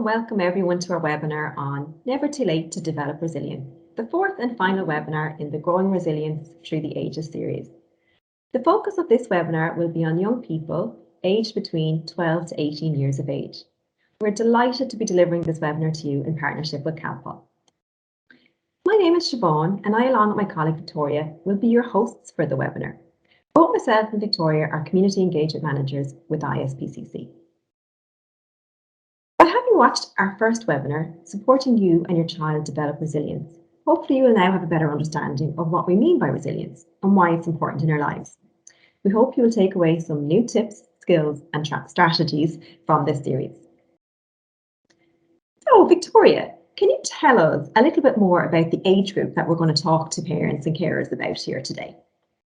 and welcome everyone to our webinar on Never Too Late to Develop Resilience, the fourth and final webinar in the Growing Resilience Through the Ages series. The focus of this webinar will be on young people aged between 12 to 18 years of age. We're delighted to be delivering this webinar to you in partnership with Calpol. My name is Siobhan, and I, along with my colleague Victoria, will be your hosts for the webinar. Both myself and Victoria are Community Engagement Managers with ISPCC. By having watched our first webinar, Supporting You and Your Child Develop Resilience, hopefully you will now have a better understanding of what we mean by resilience and why it's important in our lives. We hope you will take away some new tips, skills and strategies from this series. So, Victoria, can you tell us a little bit more about the age group that we're going to talk to parents and carers about here today?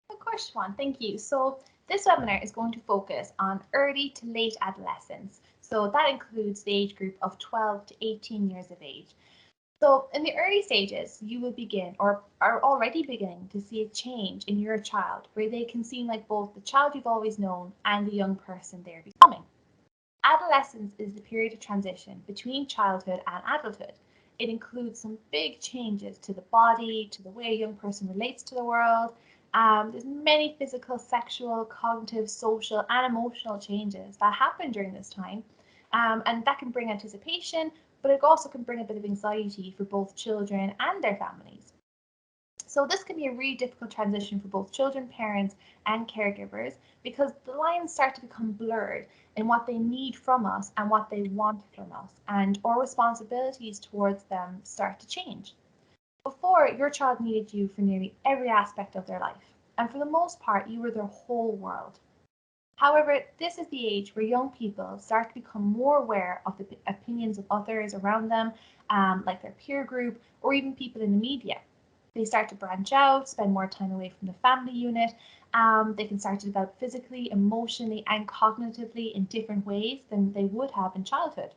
Of course, Siobhan, thank you. So this webinar is going to focus on early to late adolescence. So that includes the age group of 12 to 18 years of age. So in the early stages, you will begin or are already beginning to see a change in your child where they can seem like both the child you've always known and the young person they're becoming. Adolescence is the period of transition between childhood and adulthood. It includes some big changes to the body, to the way a young person relates to the world. There's many physical, sexual, cognitive, social, and emotional changes that happen during this time. And that can bring anticipation, but it also can bring a bit of anxiety for both children and their families. So this can be a really difficult transition for both children, parents, and caregivers because the lines start to become blurred in what they need from us and what they want from us, and our responsibilities towards them start to change. Before, your child needed you for nearly every aspect of their life, and for the most part, you were their whole world. However, this is the age where young people start to become more aware of the opinions of others around them, like their peer group or even people in the media. They start to branch out, spend more time away from the family unit. They can start to develop physically, emotionally, and cognitively in different ways than they would have in childhood.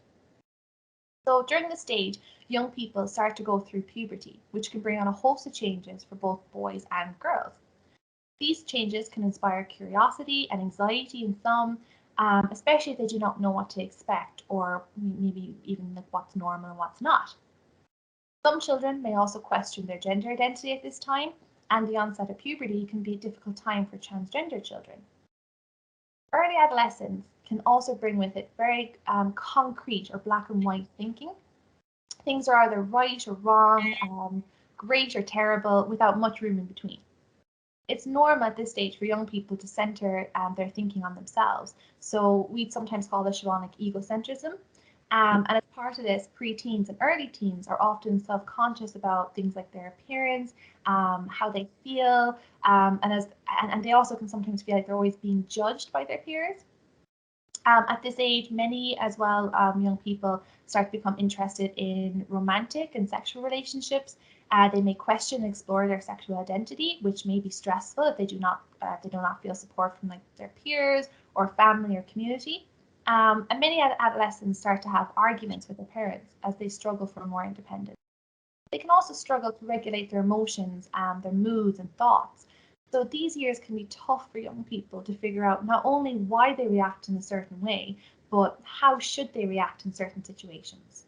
So during this stage, young people start to go through puberty, which can bring on a host of changes for both boys and girls. These changes can inspire curiosity and anxiety in some, especially if they do not know what to expect or maybe even like what's normal and what's not. Some children may also question their gender identity at this time, and the onset of puberty can be a difficult time for transgender children. Early adolescence can also bring with it very concrete or black and white thinking. Things are either right or wrong, great or terrible, without much room in between. It's normal at this stage for young people to center their thinking on themselves. So we'd sometimes call this shamanic egocentrism. And as part of this, preteens and early teens are often self-conscious about things like their appearance, how they feel, and they also can sometimes feel like they're always being judged by their peers. At this age, many as well young people start to become interested in romantic and sexual relationships. They may question and explore their sexual identity, which may be stressful if they do not feel support from like their peers or family or community. And many adolescents start to have arguments with their parents as they struggle for more independence. They can also struggle to regulate their emotions, their moods and thoughts. So these years can be tough for young people to figure out not only why they react in a certain way, but how should they react in certain situations.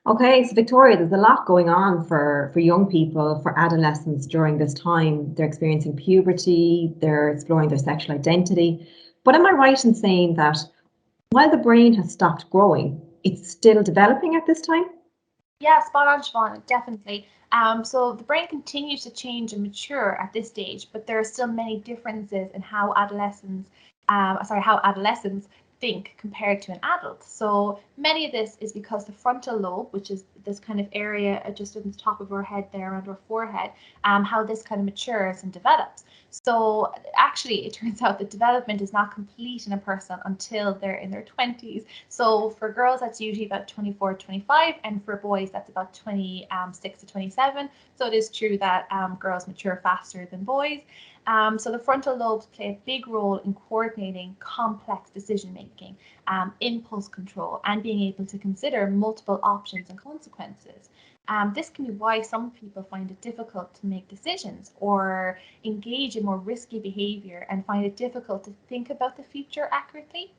Okay, so Victoria, there's a lot going on for young people, for adolescents during this time. They're experiencing puberty, they're exploring their sexual identity. But am I right in saying that while the brain has stopped growing, it's still developing at this time? Yeah, spot on, Siobhan, definitely. So the brain continues to change and mature at this stage, but there are still many differences in how adolescents think compared to an adult. So many of this is because the frontal lobe, which is this kind of area just on the top of our head there, around our forehead, how this kind of matures and develops. So actually, it turns out that development is not complete in a person until they're in their 20s. So for girls, that's usually about 24, 25, and for boys, that's about 26 to 27. So it is true that girls mature faster than boys. So the frontal lobes play a big role in coordinating complex decision making, impulse control, and being able to consider multiple options and consequences. This can be why some people find it difficult to make decisions or engage in more risky behavior and find it difficult to think about the future accurately.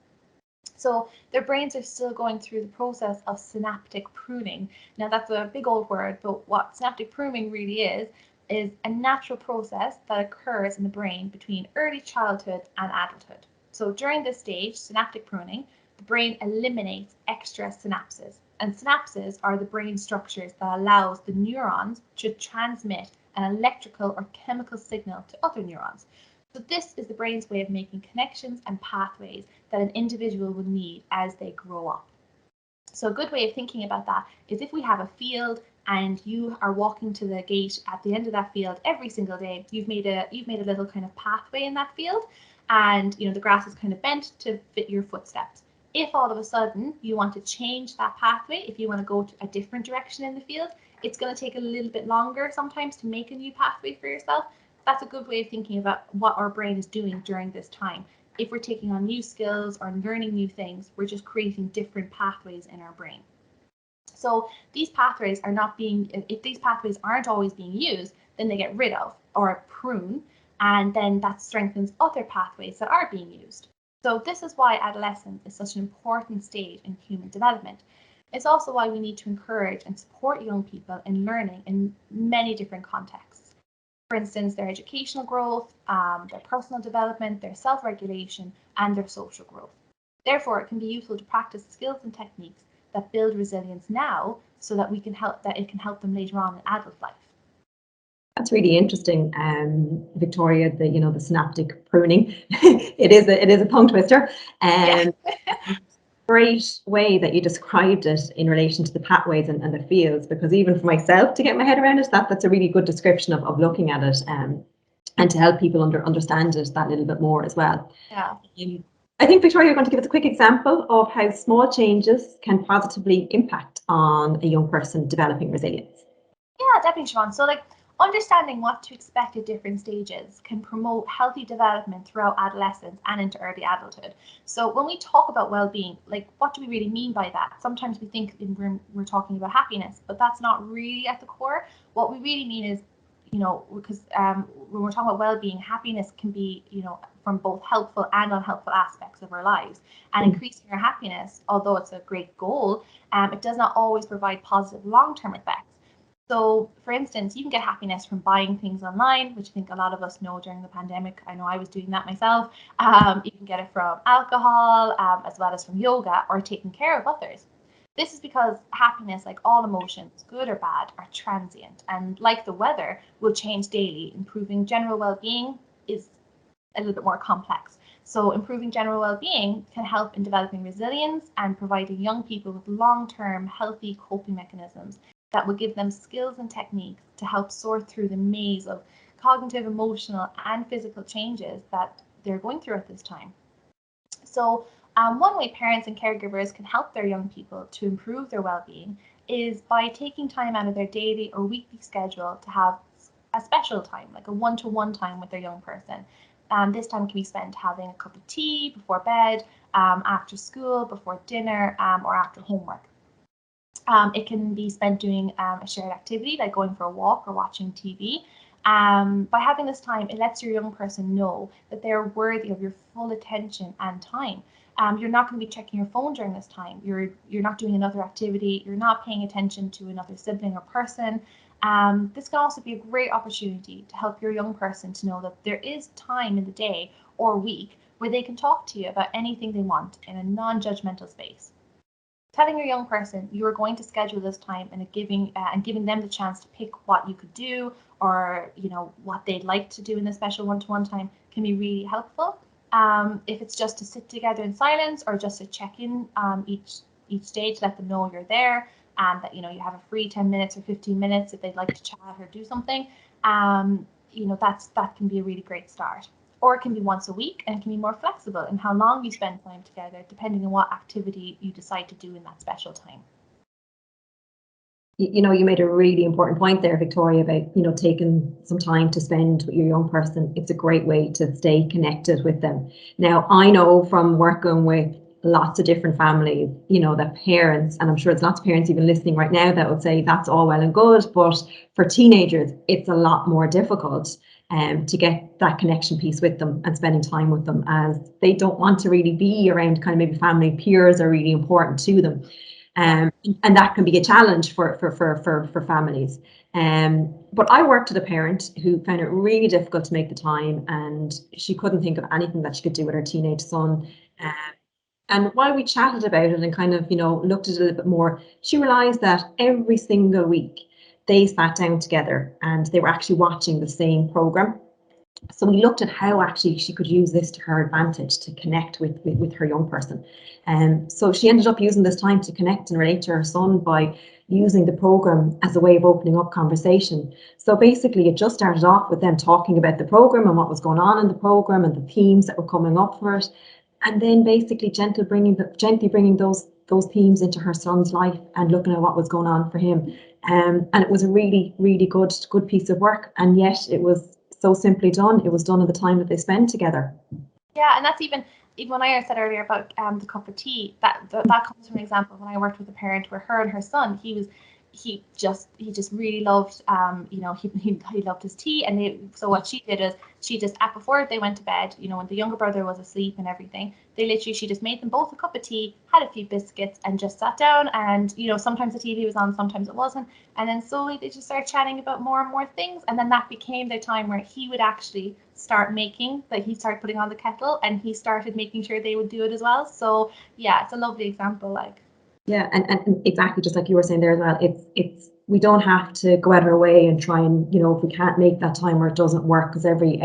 So their brains are still going through the process of synaptic pruning. Now that's a big old word, but what synaptic pruning really is a natural process that occurs in the brain between early childhood and adulthood. So during this stage, synaptic pruning, the brain eliminates extra synapses. And synapses are the brain structures that allows the neurons to transmit an electrical or chemical signal to other neurons. So this is the brain's way of making connections and pathways that an individual will need as they grow up. So a good way of thinking about that is if we have a field and you are walking to the gate at the end of that field every single day, you've made a little kind of pathway in that field, and the grass is kind of bent to fit your footsteps. If all of a sudden you want to change that pathway, if you want to go to a different direction in the field, it's going to take a little bit longer sometimes to make a new pathway for yourself. That's a good way of thinking about what our brain is doing during this time. If we're taking on new skills or learning new things, we're just creating different pathways in our brain. So these pathways are not being, if these pathways aren't always being used, then they get rid of or prune, and then that strengthens other pathways that are being used. So this is why adolescence is such an important stage in human development. It's also why we need to encourage and support young people in learning in many different contexts. For instance, their educational growth, their personal development, their self-regulation, and their social growth. Therefore, it can be useful to practice skills and techniques that build resilience now so that it can help them later on in adult life. That's really interesting, Victoria. The synaptic pruning. it is a tongue twister. Yeah. Great way that you described it in relation to the pathways and the fields, because even for myself to get my head around it, that's a really good description of looking at it, and to help people understand it that little bit more as well. Yeah. I think, Victoria, you're going to give us a quick example of how small changes can positively impact on a young person developing resilience. Yeah, definitely, Siobhan. So understanding what to expect at different stages can promote healthy development throughout adolescence and into early adulthood. So when we talk about well-being, what do we really mean by that? Sometimes we think we're talking about happiness, but that's not really at the core. What we really mean is, because when we're talking about well-being, happiness can be, from both helpful and unhelpful aspects of our lives. And increasing our happiness, although it's a great goal, it does not always provide positive long-term effects. So, for instance, you can get happiness from buying things online, which I think a lot of us know during the pandemic. I know I was doing that myself. You can get it from alcohol, as well as from yoga or taking care of others. This is because happiness, like all emotions, good or bad, are transient, and like the weather, will change daily. Improving general well-being is a little bit more complex. So improving general well-being can help in developing resilience and providing young people with long-term healthy coping mechanisms that will give them skills and techniques to help sort through the maze of cognitive, emotional, and physical changes that they're going through at this time. So one way parents and caregivers can help their young people to improve their well-being is by taking time out of their daily or weekly schedule to have a special time, like a one-to-one time with their young person. This time can be spent having a cup of tea before bed, after school, before dinner, or after homework. It can be spent doing a shared activity like going for a walk or watching TV. By having this time, it lets your young person know that they're worthy of your full attention and time. You're not going to be checking your phone during this time. You're not doing another activity. You're not paying attention to another sibling or person. This can also be a great opportunity to help your young person to know that there is time in the day or week where they can talk to you about anything they want in a non-judgmental space. Telling your young person you are going to schedule this time and giving them the chance to pick what you could do, or what they'd like to do in the special one-to-one time, can be really helpful. If it's just to sit together in silence or just to check in each day to let them know you're there, and that you have a free 10 minutes or 15 minutes if they'd like to chat or do something, that can be a really great start. Or it can be once a week, and it can be more flexible in how long you spend time together, depending on what activity you decide to do in that special time. You made a really important point there, Victoria, about taking some time to spend with your young person. It's a great way to stay connected with them. Now, I know from working with lots of different families, that parents, and I'm sure there's lots of parents even listening right now that would say that's all well and good, but for teenagers, it's a lot more difficult. to get that connection piece with them and spending time with them, as they don't want to really be around kind of maybe family peers are really important to them. And that can be a challenge for families. But I worked with a parent who found it really difficult to make the time, and she couldn't think of anything that she could do with her teenage son. And while we chatted about it and kind of, looked at it a little bit more, she realized that every single week they sat down together and they were actually watching the same program. So we looked at how actually she could use this to her advantage to connect with her young person. So she ended up using this time to connect and relate to her son by using the program as a way of opening up conversation. So basically it just started off with them talking about the program and what was going on in the program and the themes that were coming up for it. And then basically gently bringing those themes into her son's life and looking at what was going on for him. And it was a really, really good piece of work. And yet it was so simply done. It was done at the time that they spend together. Yeah, and that's even when I said earlier about the cup of tea, that comes from an example when I worked with a parent where her and her son, he just really loved he loved his tea, and so what she did is she just before they went to bed, when the younger brother was asleep and everything, she just made them both a cup of tea, had a few biscuits, and just sat down, and sometimes the TV was on, sometimes it wasn't, and then slowly they just started chatting about more and more things, and then that became the time where he would actually start making, like he started putting on the kettle and he started making sure they would do it as well. So yeah, it's a lovely example. Yeah, and exactly just like you were saying there as well, it's we don't have to go out of our way and try and, if we can't make that time or it doesn't work, because every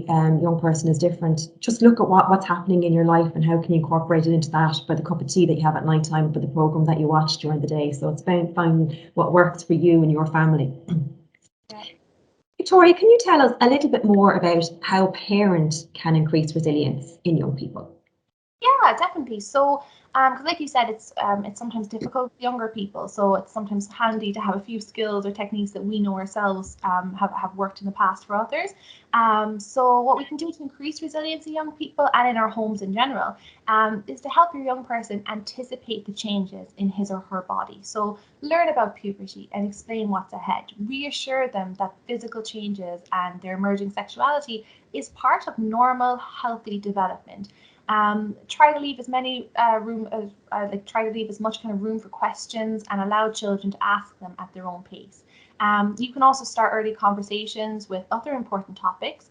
young person is different. Just look at what's happening in your life and how can you incorporate it into that, by the cup of tea that you have at night time, by the program that you watch during the day. So it's finding what works for you and your family. Yeah. Victoria, can you tell us a little bit more about how parent can increase resilience in young people? Yeah, definitely. So, because like you said, it's sometimes difficult with younger people. So it's sometimes handy to have a few skills or techniques that we know ourselves have worked in the past for others. So what we can do to increase resilience in young people and in our homes in general, is to help your young person anticipate the changes in his or her body. So learn about puberty and explain what's ahead. Reassure them that physical changes and their emerging sexuality is part of normal, healthy development. Try to leave as many try to leave as much kind of room for questions and allow children to ask them at their own pace. You can also start early conversations with other important topics.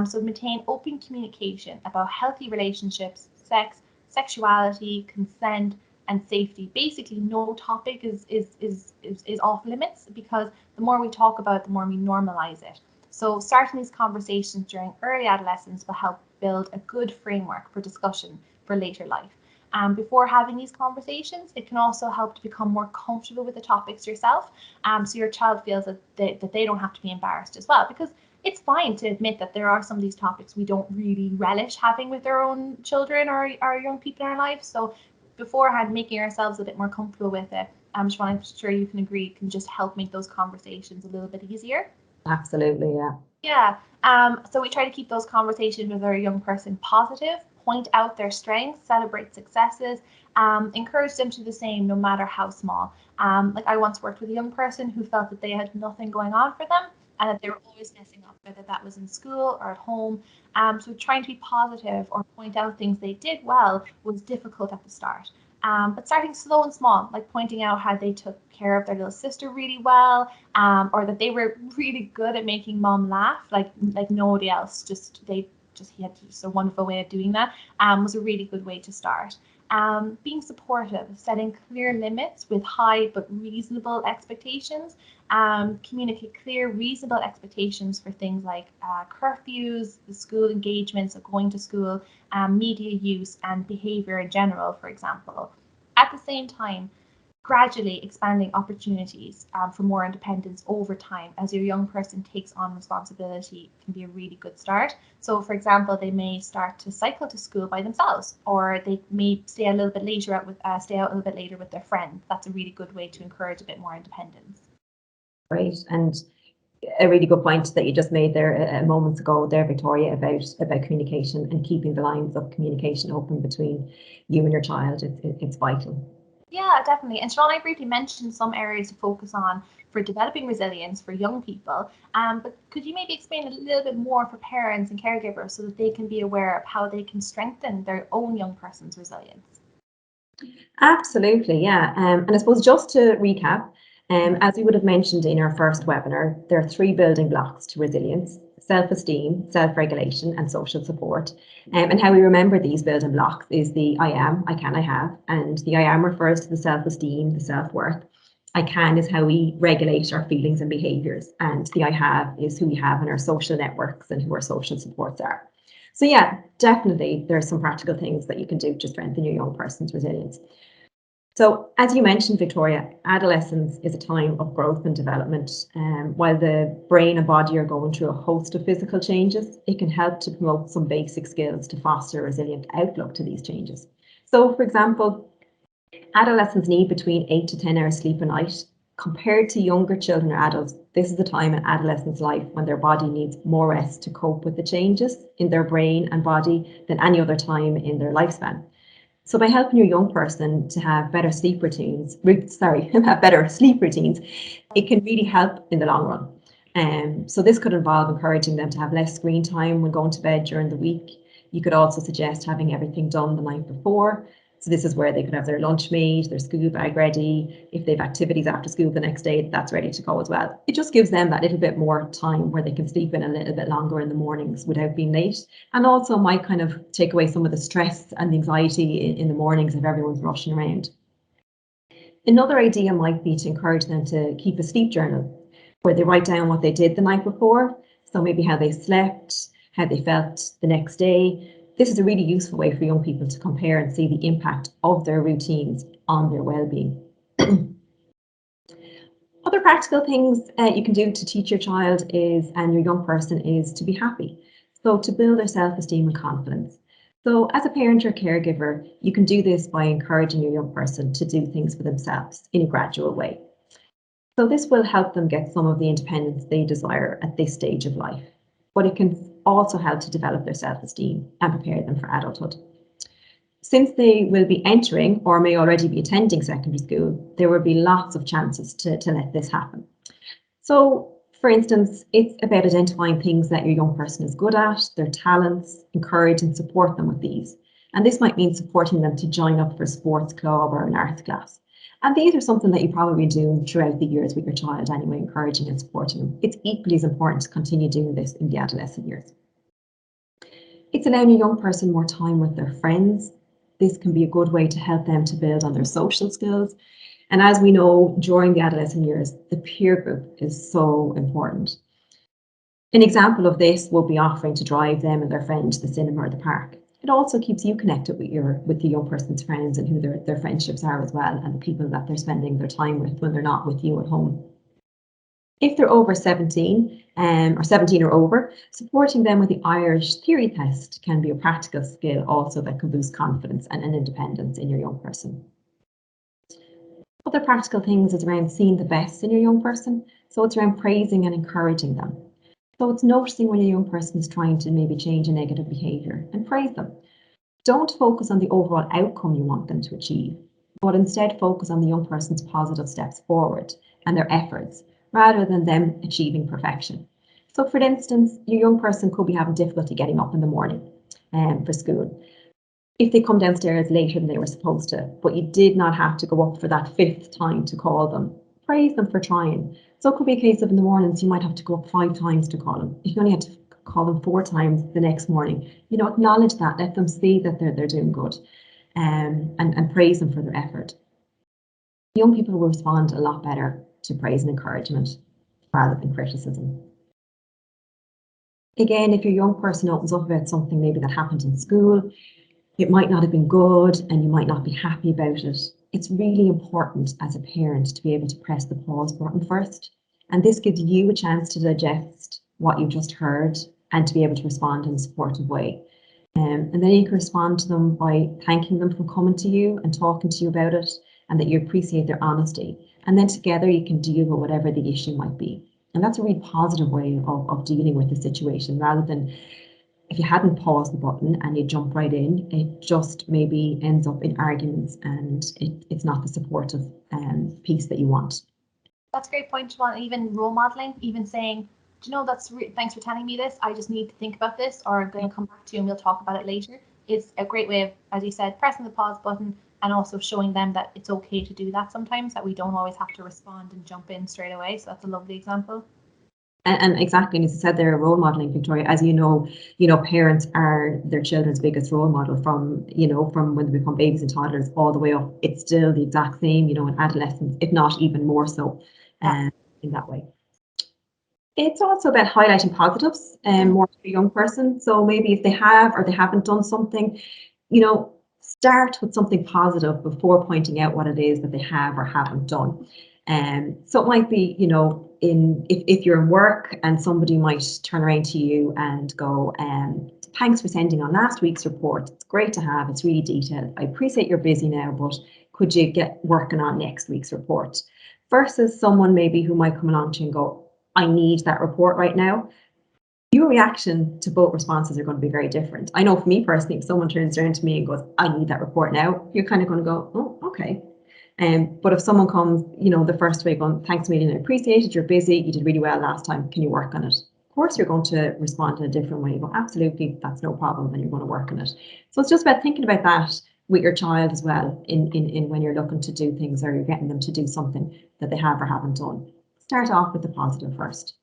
So maintain open communication about healthy relationships, sex, sexuality, consent, and safety. Basically, no topic is off limits, because the more we talk about it, the more we normalize it. So starting these conversations during early adolescence will help build a good framework for discussion for later life. Before having these conversations, it can also help to become more comfortable with the topics yourself, so your child feels that they don't have to be embarrassed as well, because it's fine to admit that there are some of these topics we don't really relish having with our own children or our young people in our lives. So beforehand, making ourselves a bit more comfortable with it, I'm sure you can agree, can just help make those conversations a little bit easier. Absolutely, yeah. Yeah. So we try to keep those conversations with our young person positive, point out their strengths, celebrate successes, encourage them to do the same, no matter how small. Like I once worked with a young person who felt that they had nothing going on for them and that they were always messing up, whether that was in school or at home. So trying to be positive or point out things they did well was difficult at the start. But starting slow and small, like pointing out how they took care of their little sister really well, or that they were really good at making mom laugh, like nobody else. He had just a wonderful way of doing that. Was a really good way to start. Being supportive, setting clear limits with high but reasonable expectations. Communicate clear, reasonable expectations for things like curfews, the school engagements of going to school, media use, and behavior in general, for example. At the same time, gradually expanding opportunities for more independence over time as your young person takes on responsibility can be a really good start. So, for example, they may start to cycle to school by themselves, or they may stay out a little bit later with their friends. That's a really good way to encourage a bit more independence. Great, and a really good point that you just made there moments ago there, Victoria, about communication and keeping the lines of communication open between you and your child. It's vital. Yeah, definitely. And Siobhan, I briefly mentioned some areas to focus on for developing resilience for young people. But could you maybe explain a little bit more for parents and caregivers so that they can be aware of how they can strengthen their own young person's resilience? Absolutely, yeah. And I suppose just to recap, as we would have mentioned in our first webinar, there are 3 building blocks to resilience: self-esteem, self-regulation, and social support. And how we remember these building blocks is the I am, I can, I have. And the I am refers to the self-esteem, the self-worth. I can is how we regulate our feelings and behaviours. And the I have is who we have in our social networks and who our social supports are. So yeah, definitely there's some practical things that you can do to strengthen your young person's resilience. So, as you mentioned, Victoria, adolescence is a time of growth and development. While the brain and body are going through a host of physical changes, it can help to promote some basic skills to foster a resilient outlook to these changes. So, for example, adolescents need between 8 to 10 hours sleep a night. Compared to younger children or adults, this is the time in adolescents' life when their body needs more rest to cope with the changes in their brain and body than any other time in their lifespan. So by helping your young person to have better sleep routines, have better sleep routines, it can really help in the long run. So this could involve encouraging them to have less screen time when going to bed during the week. You could also suggest having everything done the night before. So this is where they could have their lunch made, their school bag ready. If they have activities after school the next day, that's ready to go as well. It just gives them that little bit more time where they can sleep in a little bit longer in the mornings without being late. And also might kind of take away some of the stress and the anxiety in the mornings if everyone's rushing around. Another idea might be to encourage them to keep a sleep journal where they write down what they did the night before. So maybe how they slept, how they felt the next day. This is a really useful way for young people to compare and see the impact of their routines on their well-being. Other practical things you can do to teach your child and your young person is to be happy. So to build their self-esteem and confidence. So as a parent or caregiver, you can do this by encouraging your young person to do things for themselves in a gradual way. So this will help them get some of the independence they desire at this stage of life, but it can also help to develop their self-esteem and prepare them for adulthood. Since they will be entering or may already be attending secondary school, there will be lots of chances to let this happen. So, for instance, it's about identifying things that your young person is good at, their talents, encourage and support them with these. And this might mean supporting them to join up for a sports club or an arts class. And these are something that you probably do throughout the years with your child anyway, encouraging and supporting them. It's equally as important to continue doing this in the adolescent years. It's allowing a young person more time with their friends. This can be a good way to help them to build on their social skills. And as we know, during the adolescent years, the peer group is so important. An example of this will be offering to drive them and their friend to the cinema or the park. It also keeps you connected with the young person's friends and who their friendships are as well, and the people that they're spending their time with when they're not with you at home. If they're over 17 or 17 or over, supporting them with the Irish theory test can be a practical skill also that can boost confidence and independence in your young person. Other practical things is around seeing the best in your young person. So it's around praising and encouraging them. So it's noticing when your young person is trying to maybe change a negative behaviour and praise them. Don't focus on the overall outcome you want them to achieve, but instead focus on the young person's positive steps forward and their efforts, rather than them achieving perfection. So for instance, your young person could be having difficulty getting up in the morning for school. If they come downstairs later than they were supposed to, but you did not have to go up for that 5th time to call them, praise them for trying. So it could be a case of in the mornings, you might have to go up 5 times to call them. If you only had to call them 4 times the next morning, acknowledge that, let them see that they're doing good, and praise them for their effort. Young people will respond a lot better to praise and encouragement rather than criticism. Again, if your young person opens up about something maybe that happened in school, it might not have been good and you might not be happy about it. It's really important as a parent to be able to press the pause button first. And this gives you a chance to digest what you've just heard and to be able to respond in a supportive way. And then you can respond to them by thanking them for coming to you and talking to you about it, and that you appreciate their honesty. And then together you can deal with whatever the issue might be. And that's a really positive way of dealing with the situation, rather than if you hadn't paused the button and you jump right in, it just maybe ends up in arguments, and it's not the supportive piece that you want. That's a great point, Siobhan. Even role modeling, even saying, do you know, thanks for telling me this. I just need to think about this, or I'm going to come back to you and we'll talk about it later. Is a great way of, as you said, pressing the pause button and also showing them that it's okay to do that sometimes, that we don't always have to respond and jump in straight away. So that's a lovely example. And exactly, and as you said, they're role modeling, Victoria. As you know, parents are their children's biggest role model from when they become babies and toddlers all the way up. It's still the exact same, in adolescence, if not even more so, in that way. It's also about highlighting positives more to a young person. So maybe if they have or they haven't done something, start with something positive before pointing out what it is that they have or haven't done. So it might be, if you're in work and somebody might turn around to you and go, thanks for sending on last week's report. It's great to have. It's really detailed. I appreciate you're busy now, but could you get working on next week's report? Versus someone maybe who might come along to you and go, I need that report right now. Your reaction to both responses are going to be very different. I know for me personally, if someone turns around to me and goes, I need that report now, you're kind of going to go, oh, okay. But if someone comes, the first way going, thanks, Megan, I appreciate it. You're busy. You did really well last time. Can you work on it? Of course, you're going to respond in a different way. You go, absolutely, that's no problem. And you're going to work on it. So it's just about thinking about that with your child as well in when you're looking to do things or you're getting them to do something that they have or haven't done. Start off with the positive first.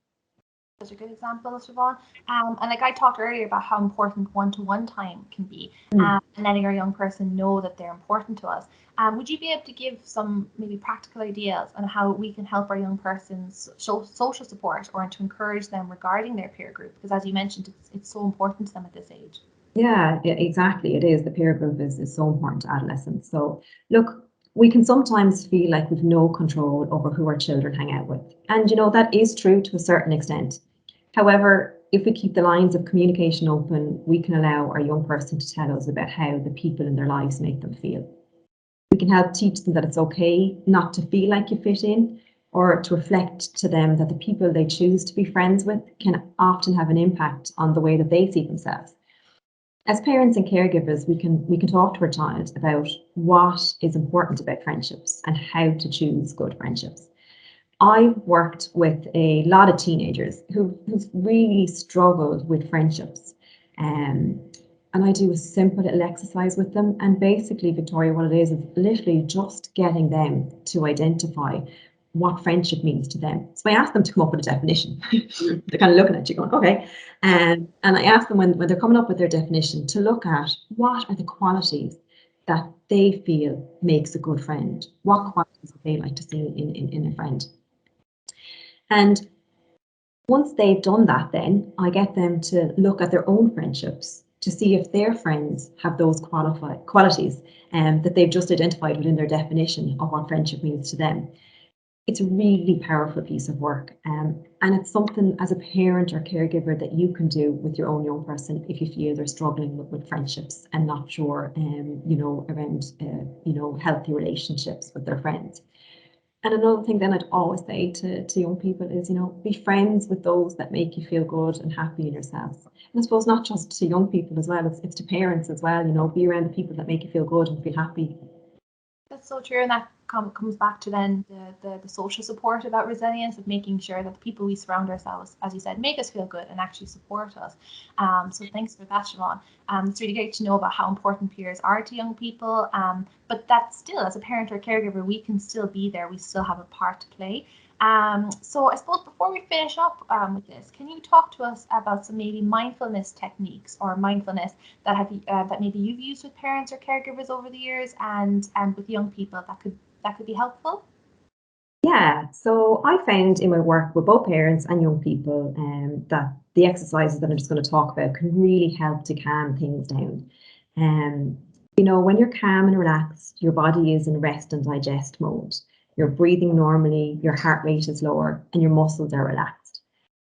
Such a good example, Siobhan. And like I talked earlier about how important one-to-one time can be, and letting our young person know that they're important to us. Would you be able to give some maybe practical ideas on how we can help our young persons show social support or to encourage them regarding their peer group? Because as you mentioned, it's so important to them at this age. Yeah, exactly. It is. The peer group is so important to adolescents. So look, we can sometimes feel like we've no control over who our children hang out with. And that is true to a certain extent. However, if we keep the lines of communication open, we can allow our young person to tell us about how the people in their lives make them feel. We can help teach them that it's okay not to feel like you fit in, or to reflect to them that the people they choose to be friends with can often have an impact on the way that they see themselves. As parents and caregivers, we can talk to our child about what is important about friendships and how to choose good friendships. I've worked with a lot of teenagers who've really struggled with friendships. And I do a simple little exercise with them. And basically, Victoria, what it is literally just getting them to identify what friendship means to them. So I ask them to come up with a definition. They're kind of looking at you going, okay. And I ask them when they're coming up with their definition to look at what are the qualities that they feel makes a good friend. What qualities would they like to see in a friend? And once they've done that, then I get them to look at their own friendships to see if their friends have those qualities that they've just identified within their definition of what friendship means to them. It's a really powerful piece of work, and it's something as a parent or caregiver that you can do with your own young person if you feel they're struggling with friendships and not sure, around, healthy relationships with their friends. And another thing then I'd always say to young people is, be friends with those that make you feel good and happy in yourself. And I suppose not just to young people as well, it's to parents as well, be around the people that make you feel good and feel happy. That's so true, and that comes back to then the social support about resilience, of making sure that the people we surround ourselves, as you said, make us feel good and actually support us. So thanks for that, Siobhan. It's really great to know about how important peers are to young people, but that still, as a parent or caregiver, we can still be there. We still have a part to play. So I suppose before we finish up with this, can you talk to us about some maybe mindfulness techniques or mindfulness that that maybe you've used with parents or caregivers over the years and with young people that could be helpful? Yeah, so I found in my work with both parents and young people that the exercises that I'm just going to talk about can really help to calm things down. When you're calm and relaxed, your body is in rest and digest mode. You're breathing normally, your heart rate is lower, and your muscles are relaxed.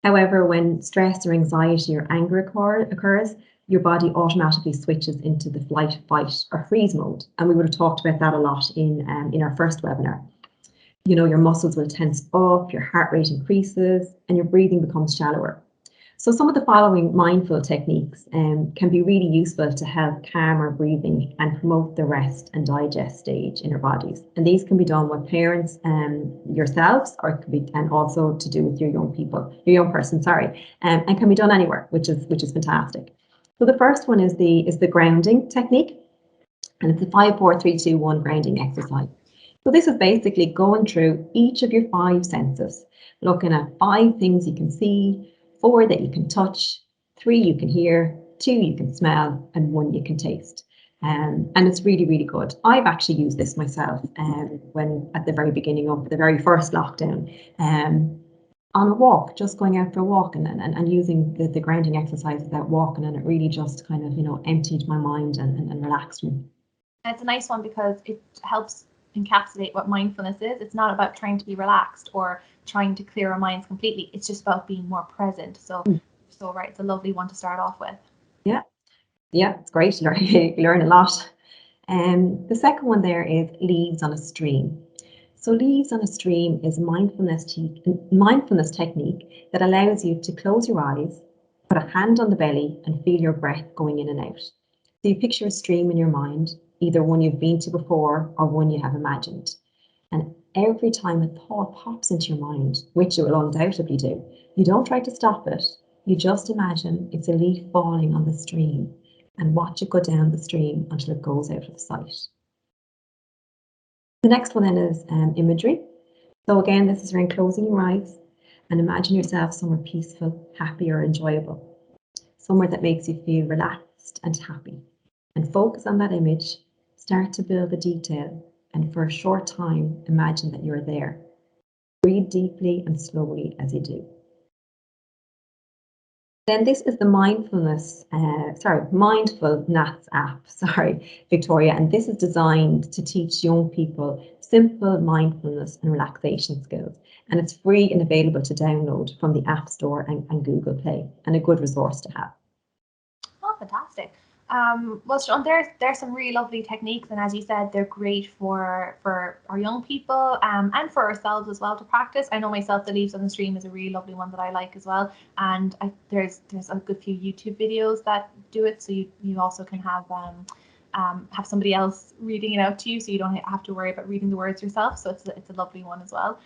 However, when stress or anxiety or anger occurs, your body automatically switches into the flight, fight, or freeze mode. And we would have talked about that a lot in our first webinar. Your muscles will tense up, your heart rate increases, and your breathing becomes shallower. So some of the following mindful techniques can be really useful to help calm our breathing and promote the rest and digest stage in our bodies. And these can be done with parents yourselves, or it could be, and also to do with your young person, and can be done anywhere, which is fantastic. So the first one is the grounding technique, and it's a 5, 4, 3, 2, 1 grounding exercise. So this is basically going through each of your 5 senses, looking at 5 things you can see, 4 that you can touch, 3 you can hear, 2 you can smell, and 1 you can taste. And it's really, really good. I've actually used this myself when at the very beginning of the very first lockdown, on a walk, just going out for a walk and using the grounding exercises out walking, and it really just kind of, emptied my mind and relaxed me. And it's a nice one because it helps encapsulate what mindfulness is. It's not about trying to be relaxed or trying to clear our minds completely. It's just about being more present. So right, it's a lovely one to start off with. Yeah, it's great. You learn a lot. The second one there is leaves on a stream. So leaves on a stream is a mindfulness technique that allows you to close your eyes, put a hand on the belly, and feel your breath going in and out. So you picture a stream in your mind, either one you've been to before or one you have imagined. And every time a thought pops into your mind, which it will undoubtedly do, you don't try to stop it. You just imagine it's a leaf falling on the stream and watch it go down the stream until it goes out of sight. The next one then is imagery. So again, this is around closing your eyes and imagine yourself somewhere peaceful, happy, or enjoyable, somewhere that makes you feel relaxed and happy. And focus on that image, start to build the detail, and for a short time, imagine that you're there. Breathe deeply and slowly as you do. Then this is the Mindfulness app, Victoria, and this is designed to teach young people simple mindfulness and relaxation skills. And it's free and available to download from the App Store and Google Play, and a good resource to have. Oh, fantastic. Well, Siobhan, there's some really lovely techniques, and as you said, they're great for our young people and for ourselves as well to practice. I know myself, the leaves on the stream is a really lovely one that I like as well, and there's a good few YouTube videos that do it, so you also can have somebody else reading it out to you, so you don't have to worry about reading the words yourself. So it's a lovely one as well.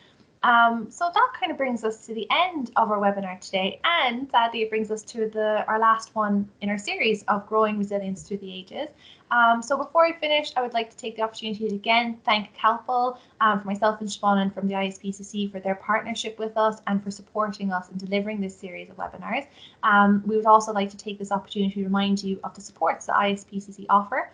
So that kind of brings us to the end of our webinar today, and sadly it brings us to our last one in our series of growing resilience through the ages. So before I finish, I would like to take the opportunity to again thank Calpol for myself and Siobhan and from the ISPCC for their partnership with us and for supporting us in delivering this series of webinars. We would also like to take this opportunity to remind you of the supports that ISPCC offer.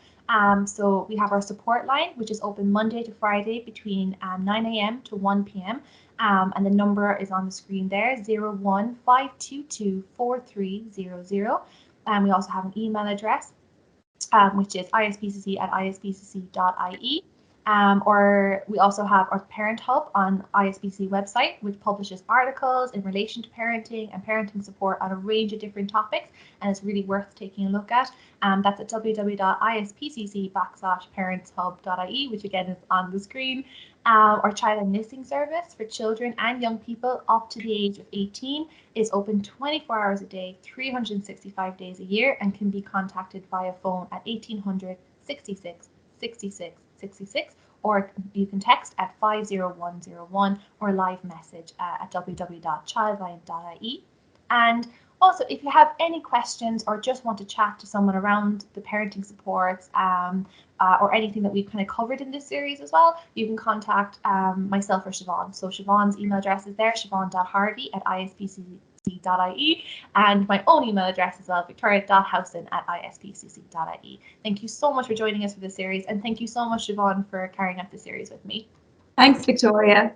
So we have our support line, which is open Monday to Friday between 9 a.m. to 1 p.m. And the number is on the screen there, 015224300. And we also have an email address, which is ispcc@ispcc.ie. Or we also have our Parent Hub on ISPCC website, which publishes articles in relation to parenting and parenting support on a range of different topics, and it's really worth taking a look at. That's at www.ispcc.parenthub.ie, which again is on the screen. Our Childline listening service for children and young people up to the age of 18 is open 24 hours a day, 365 days a year, and can be contacted via phone at 1800 66 66 66, or you can text at 50101 or live message at www.childline.ie. And also, if you have any questions or just want to chat to someone around the parenting supports or anything that we've kind of covered in this series as well, you can contact myself or Siobhan. So Siobhan's email address is there, siobhan.harvey@ispcc.ie, and my own email address as well, victoria.howson@ispcc.ie. Thank you so much for joining us for this series, and thank you so much, Siobhan, for carrying out the series with me. Thanks, Victoria.